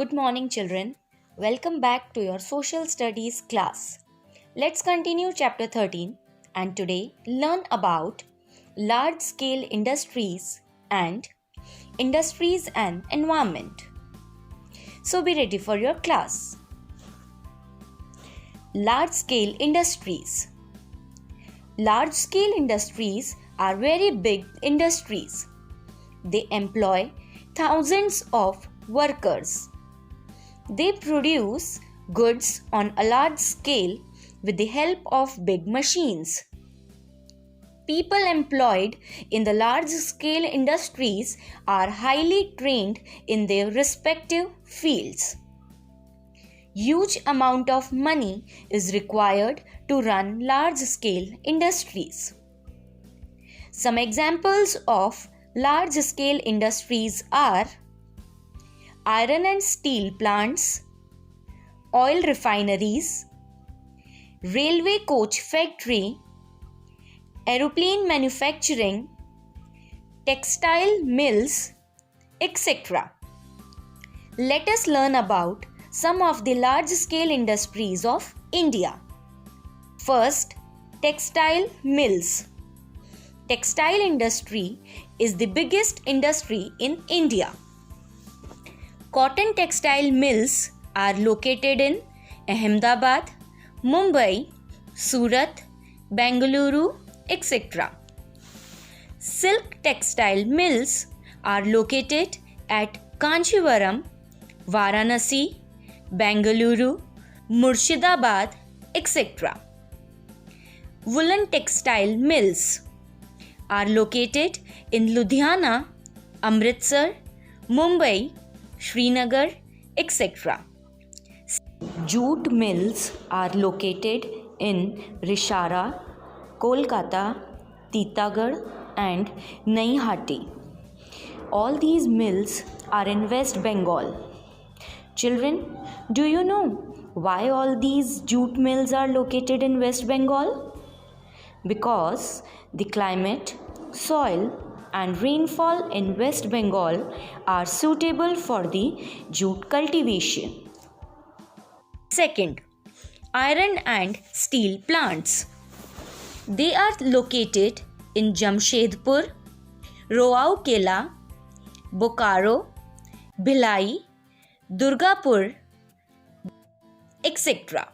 Good morning, children. Welcome back to your social studies class. Let's continue chapter 13 and today learn about large scale industries and environment. So be ready for your class. Large scale industries. Large scale industries are very big industries. They employ thousands of workers. They produce goods on a large scale with the help of big machines. People employed in the large scale industries are highly trained in their respective fields. Huge amount of money is required to run large scale industries. Some examples of large scale industries are iron and steel plants, oil refineries, railway coach factory, aeroplane manufacturing, textile mills, etc. Let us learn about some of the large-scale industries of India. First, textile mills. Textile industry is the biggest industry in India. Cotton textile mills are located in Ahmedabad, Mumbai, Surat, Bengaluru, etc. Silk textile mills are located at Kanchivaram, Varanasi, Bengaluru, Murshidabad, etc. Woolen textile mills are located in Ludhiana, Amritsar, Mumbai, Srinagar, etc. Jute mills are located in Rishara, Kolkata, Titagarh and Naihati. All these mills are in West Bengal. Children, do you know why all these jute mills are located in West Bengal? Because the climate, soil and rainfall in West Bengal are suitable for the jute cultivation. Second, iron and steel plants. They are located in Jamshedpur, Rourkela, Bokaro, Bhilai, Durgapur, etc.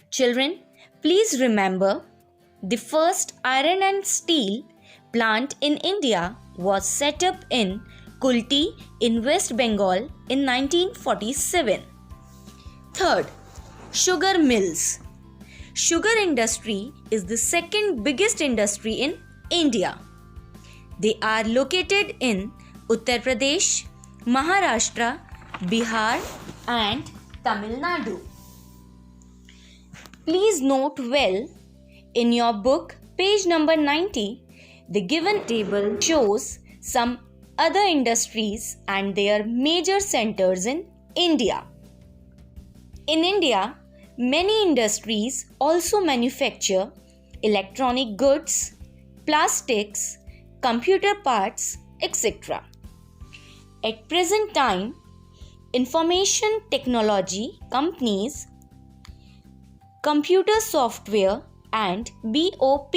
Children, please remember the first iron and steel plant in India was set up in Kulti in West Bengal in 1947. Third, sugar mills. Sugar industry is the second biggest industry in India. They are located in Uttar Pradesh, Maharashtra, Bihar and Tamil Nadu. Please note well, in your book, page number 90, the given table shows some other industries and their major centers in India. In India, many industries also manufacture electronic goods, plastics, computer parts, etc. At present time, information technology companies, computer software and BOP,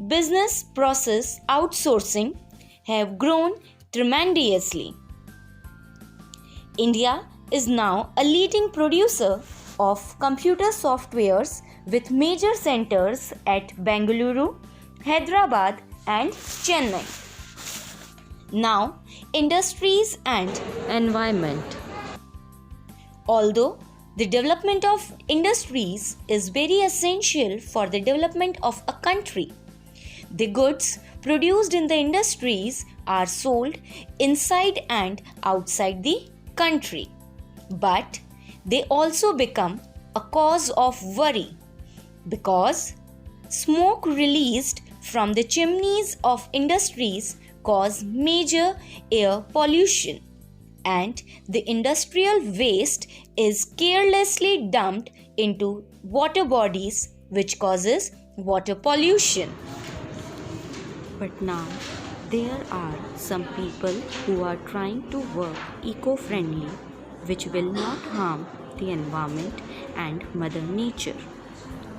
business process outsourcing, have grown tremendously. India is now a leading producer of computer softwares with major centers at Bengaluru, Hyderabad and Chennai. Now, industries and environment. Although the development of industries is very essential for the development of a country, the goods produced in the industries are sold inside and outside the country. But they also become a cause of worry because smoke released from the chimneys of industries cause major air pollution, and the industrial waste is carelessly dumped into water bodies, which causes water pollution. But now there are some people who are trying to work eco-friendly which will not harm the environment and Mother Nature.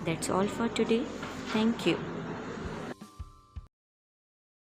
That's all for today. Thank you.